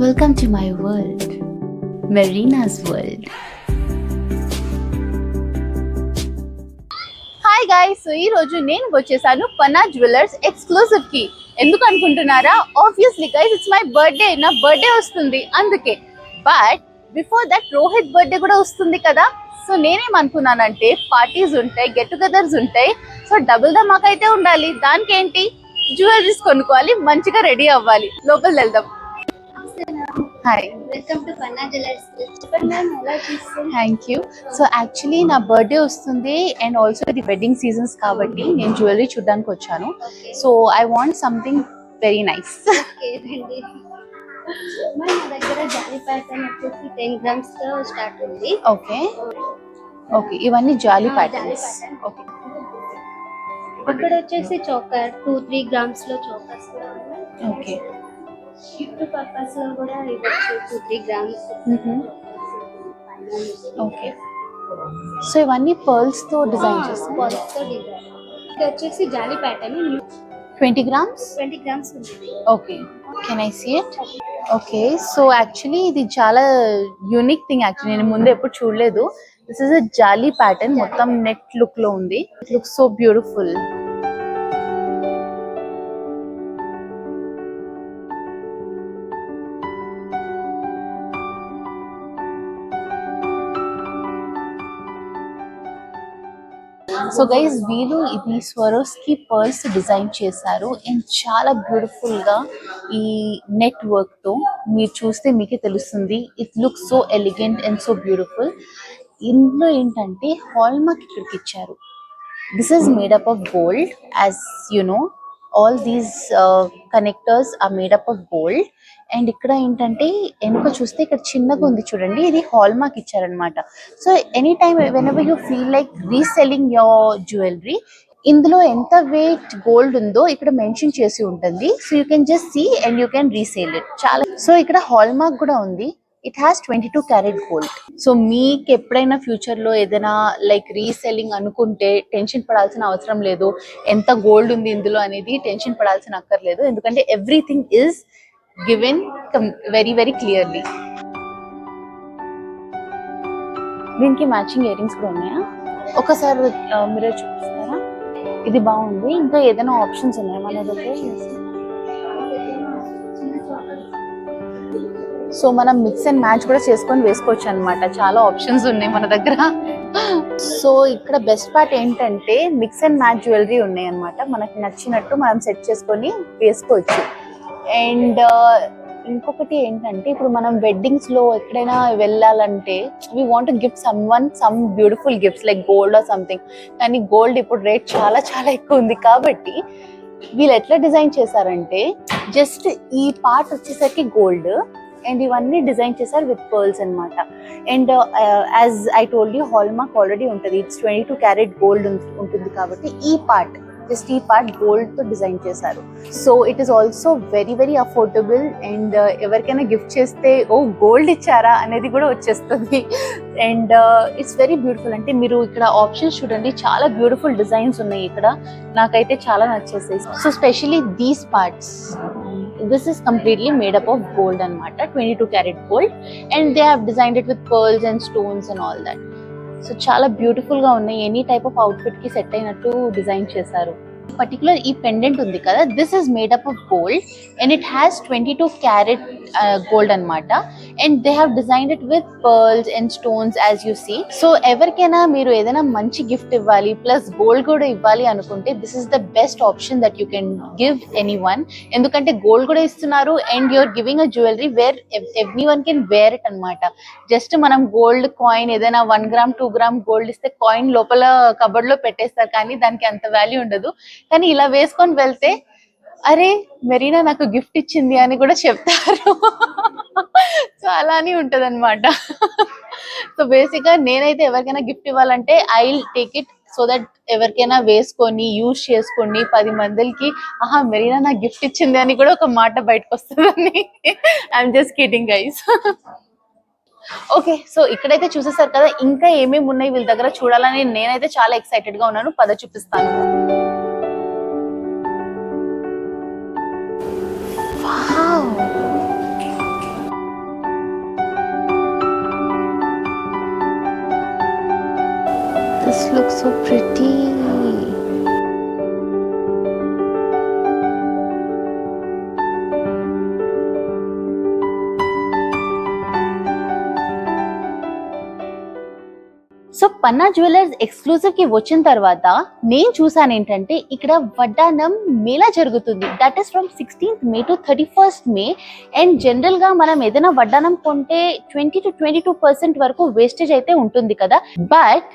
Welcome to my world, Marina's world. Hi guys, so ఈ రోజు నేను వచ్చేసాను పన్నా జ్యువెలర్స్ ఎక్స్క్లూసివ్ కి. ఎందుకు అనుకుంటున్నారా? Obviously guys, it's my birthday. నా బర్త్డే వస్తుంది అందుకే. But before that Rohit birthday కూడా వస్తుంది కదా. సో నేనేమనుకున్నానంటే పార్టీస్ ఉంటాయి, గెట్ టుగెదర్స్ ఉంటాయి, సో డబుల్ ధమాకా అయితే ఉండాలి. దానికి ఏంటి, జ్యువెలరీస్ కొనుక్కోవాలి, మంచిగా రెడీ అవ్వాలి. లోపల వెళ్దాం. Hi, welcome to Panna jewellers. చెప్పండి మ్యామ్, ఎలా చేస్తారు? Thank you. సో యాక్చువల్లీ నా బర్త్డే వస్తుంది అండ్ ఆల్సో ఇది వెడ్డింగ్ సీజన్స్ కాబట్టి నేను జ్యువెలరీ చూడడానికి వచ్చాను. So I want something very nice. Okay రండి మ్యామ్, మా దగ్గర జాలీ ప్యాటర్న్ వచ్చేసి 10 grams తో స్టార్ట్ ఉంది. ఓకే ఓకే, ఇవన్నీ జాలీ ప్యాటర్న్స్. ఓకే, ఇక్కడ వచ్చేసి చోకర్ 2-3 grams లో చోకర్స్ ఓకే గిఫ్ట్ పర్పస్ లో కూడా ఇవ్వచ్చు 2-3 grams. ఓకే, సో ఇవన్నీ పర్ల్స్ తో డిజైన్ చేస్తాను. పర్ల్స్ తో డిజైన్. ఇది వచ్చేసి జాలీ ప్యాటర్న్ 20 grams. 20 grams ఉంది. Okay, can I see it? Okay, so actually ఇది చాలా యూనిక్ థింగ్. యాక్చువల్లీ నేను ముందు ఎప్పుడు చూడలేదు. దిస్ ఇస్ అ జాలీ ప్యాటర్న్, మొత్తం నెట్ లుక్ లో ఉంది. It looks so beautiful. So guys, వీళ్ళు ఇది స్వరోస్కి పర్ల్స్ డిజైన్ చేశారు అండ్ చాలా బ్యూటిఫుల్ గా ఈ నెట్ వర్క్ తో మీరు చూస్తే మీకే తెలుస్తుంది. It looks so elegant and so beautiful. ఇందులో ఏంటంటే హాల్ మార్క్ ఇక్కడికి ఇచ్చారు. This is made up of gold. As you know, all these connectors are made up of gold. And ఇక్కడ ఏంటంటే వెనుక చూస్తే ఇక్కడ చిన్నగా ఉంది చూడండి, ఇది హాల్ మార్క్ ఇచ్చారనమాట. So any time whenever you feel like reselling your jewellery, ఇందులో ఎంత వెయిట్ గోల్డ్ ఉందో ఇక్కడ మెన్షన్ చేసి ఉంటుంది. So you can just see and you can resell it. చాలా. సో ఇక్కడ హాల్ మార్క్ కూడా ఉంది. It has 22 carat gold. సో మీకు ఎప్పుడైనా ఫ్యూచర్ లో ఏదైనా లైక్ రీసెల్లింగ్ అనుకుంటే టెన్షన్ పడాల్సిన అవసరం లేదు. ఎంత గోల్డ్ ఉంది ఇందులో అనేది టెన్షన్ పడాల్సిన అక్కర్లేదు, ఎందుకంటే everything is given very very clearly. దీనికి మ్యాచింగ్ ఇయర్ రింగ్స్ కూడా ఉన్నాయా? ఒకసారి మిర్రర్ చూపిస్తారా? ఇది బాగుంది. ఇంకా ఏదైనా ఆప్షన్స్ ఉన్నాయా మన దగ్గర? సో మనం మిక్స్ అండ్ మ్యాచ్ కూడా చేసుకొని వేసుకోవచ్చు అనమాట. చాలా ఆప్షన్స్ ఉన్నాయి మన దగ్గర. సో ఇక్కడ బెస్ట్ పార్ట్ ఏంటంటే మిక్స్ అండ్ మ్యాచ్ జ్యువెలరీ ఉన్నాయి అనమాట. మనకి నచ్చినట్టు మనం సెట్ చేసుకొని వేసుకోవచ్చు. అండ్ ఇంకొకటి ఏంటంటే ఇప్పుడు మనం వెడ్డింగ్స్ లో ఎక్కడైనా వెళ్ళాలంటే we want gift some beautiful gifts like gold or something. కానీ గోల్డ్ ఇప్పుడు రేట్ చాలా చాలా ఎక్కువ ఉంది కాబట్టి వీళ్ళు ఎట్లా డిజైన్ చేశారంటే జస్ట్ ఈ పార్ట్ వచ్చేసరికి గోల్డ్ అండ్ ఇవన్నీ డిజైన్ చేశారు విత్ పర్ల్స్ అన్నమాట. And as I told you, hall mark already ఉంటుంది. ఇట్స్ 22 క్యారెట్ గోల్డ్ ఉంటుంది కాబట్టి ఈ పార్ట్ జస్ట్ ఈ పార్ట్ గోల్డ్ తో డిజైన్ చేశారు. So it is also very very affordable. And ఎవరికైనా గిఫ్ట్ చేస్తే ఓ గోల్డ్ ఇచ్చారా అనేది కూడా వచ్చేస్తుంది. And it's very beautiful. అంటే మీరు ఇక్కడ ఆప్షన్స్ చూడండి, చాలా బ్యూటిఫుల్ డిజైన్స్ ఉన్నాయి ఇక్కడ. నాకైతే చాలా నచ్చేసాయి. So specially these parts, this is completely made up of gold anamata, 22 carat gold, and they have designed it with pearls and stones and all that. So chala beautiful ga unnai. Any type of outfit ki set ayinattu design chesaru. Particular ee pendant undi kada, this is made up of gold and it has 22 carat gold anamata, and they have designed it with pearls and stones as you see. So everkaina meeru edaina manchi gift ivvali plus gold kuda ivvali anukunte, this is the best option that you can give anyone. Endukante gold kuda istunnaru and you are giving a jewelry where everyone can wear it anamata. Just manam gold coin edaina 1 gram 2 gram gold iste coin lopala cupboard lo pettestaru కానీ దానికి అంత value ఉండదు. కానీ ఇలా వేసుకొని వెళ్తే అరే మెరీనా నాకు గిఫ్ట్ ఇచ్చింది అని కూడా చెప్తారు. సో అలానే ఉంటది అనమాట. సో బేసిక్ గా నేనైతే ఎవరికైనా గిఫ్ట్ ఇవ్వాలంటే I will take it so that ఎవరికైనా వేసుకొని యూజ్ చేసుకొని 10 మందికి ఆహా మెరీనా నాకు గిఫ్ట్ ఇచ్చింది అని కూడా ఒక మాట బయటకు వస్తుందని. I'm just kidding guys. Okay, so ఇక్కడైతే చూసేసారు కదా, ఇంకా ఏమేమి ఉన్నాయి వీళ్ళ దగ్గర చూడాలని నేనైతే చాలా ఎక్సైటెడ్ గా ఉన్నాను. పద చూపిస్తాను. So pretty. So Panna jewellers exclusive కి వచ్చిన తర్వాత నేను చూసాను ఏంటంటే ఇక్కడ వడ్డానం మేళా జరుగుతుంది. That is from 16th May to 31st May. And general గా మనం ఏదైనా వడ్డానం కొంటే 20 to 22% వరకు వేస్టేజ్ అయితే ఉంటుంది కదా. But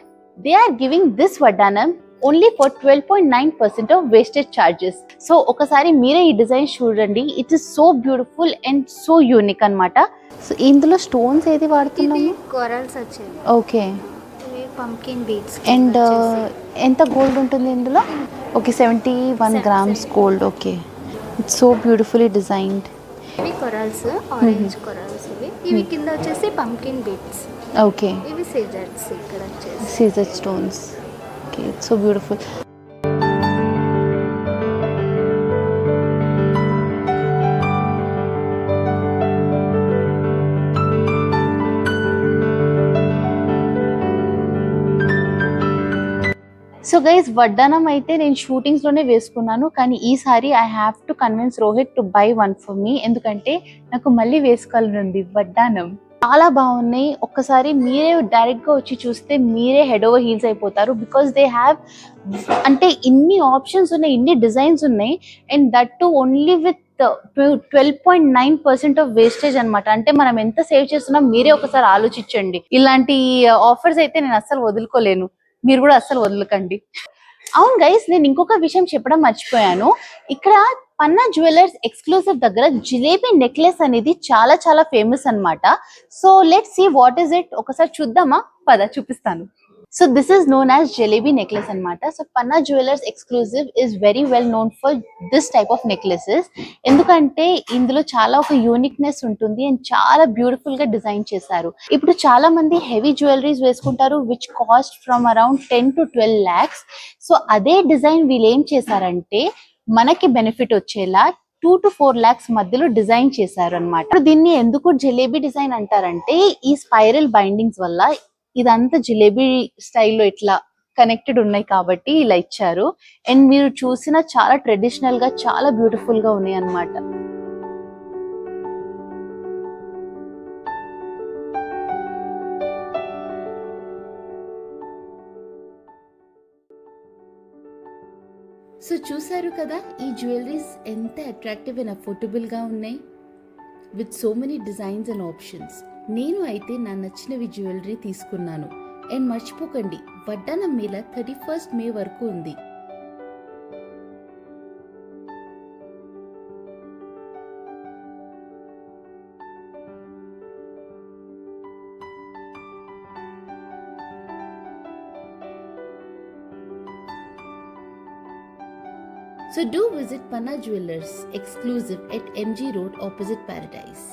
they are giving this వడ్డానం only for 12.9% of wastage charges. So ఒకసారి మీరే ఈ డిజైన్ చూడండి. It is so beautiful and so unique అన్నమాట. సో ఇందులో స్టోన్స్ ఏది వాడుతున్నాము? కొరల్స్ వచ్చాయి. ఓకే. Pumpkin beads. అండ్ ఎంత గోల్డ్ ఉంటుంది ఇందులో? Okay, 71 grams gold. Okay, it's so beautifully designed. ఇవి కొరల్స్, ఆరెంజ్ కొరల్స్. ఇవి కింద వచ్చేసి పంకిన్ బీడ్స్. ఓకే, ఇవి సీజర్స్. ఇక్కడ వచ్చేసి సీజర్ stones. Okay, it's so beautiful. So guys, వడ్డానం అయితే నేను షూటింగ్స్ లోనే వేసుకున్నాను, కానీ ఈసారి I have to convince Rohit to buy one for me. ఎందుకంటే నాకు మళ్ళీ వేసుకోవాలని ఉంది వడ్డానం. చాలా బాగున్నాయి. ఒక్కసారి మీరే డైరెక్ట్ గా వచ్చి చూస్తే మీరే హెడ్ ఓవర్ హీల్స్ అయిపోతారు. బికాస్ దే హ్యావ్ అంటే ఇన్ని ఆప్షన్స్ ఉన్నాయి, ఇన్ని డిజైన్స్ ఉన్నాయి. And that to only with 12.9% of wastage అనమాట. అంటే మనం ఎంత సేవ్ చేస్తున్నాం మీరే ఒకసారి ఆలోచించండి. ఇలాంటి ఆఫర్స్ అయితే నేను అస్సలు వదులుకోలేను, మీరు కూడా అస్సలు వదలకండి. అవును గైస్, నేను ఇంకొక విషయం చెప్పడం మర్చిపోయాను. ఇక్కడ పన్నా జ్యువెలర్స్ ఎక్స్క్లూజివ్ దగ్గర జిలేబీ నెక్లెస్ అనేది చాలా చాలా ఫేమస్ అన్నమాట. So let's see what is it. ఒకసారి చూద్దామా? పద చూపిస్తాను. So this is known as jalebi necklace అన్నమాట. So Panna jewellers exclusive is very well known for this type of necklaces. ఎందుకంటే ఇందులో చాలా ఒక యూనిక్నెస్ ఉంటుంది అండ్ చాలా బ్యూటిఫుల్ గా డిజైన్ చేశారు. ఇప్పుడు చాలా మంది హెవీ జ్యువెలరీస్ వేసుకుంటారు which cost from around 10 to 12 lakhs. So అదే డిజైన్ వీళ్ళు ఏం చేశారంటే మనకి బెనిఫిట్ వచ్చేలా 2 to 4 lakhs మధ్యలో డిజైన్ చేశారు అనమాట. ఇప్పుడు దీన్ని ఎందుకు జిలేబీ డిజైన్ అంటారంటే ఈ స్పైరల్ బైండింగ్స్ వల్ల ఇదంతా జిలేబీ స్టైల్లో ఇట్లా కనెక్టెడ్ ఉన్నాయి కాబట్టి ఇలా ఇచ్చారు. అండ్ మీరు చూసిన చాలా ట్రెడిషనల్ గా చాలా బ్యూటిఫుల్ గా ఉన్నాయి అన్నమాట. సో చూసారు కదా ఈ జ్యువెలరీస్ ఎంత అట్రాక్టివ్ అండ్ అఫోర్డబుల్ గా ఉన్నాయి with so many designs and options. నేను అయితే నా నచ్చినవి జ్యువెలరీ తీసుకున్నాను. అండ్ మర్చిపోకండి, వడ్డానం మేళ 31st May వరకు ఉంది. So do visit Panna Jewelers exclusive at MG Road opposite Paradise.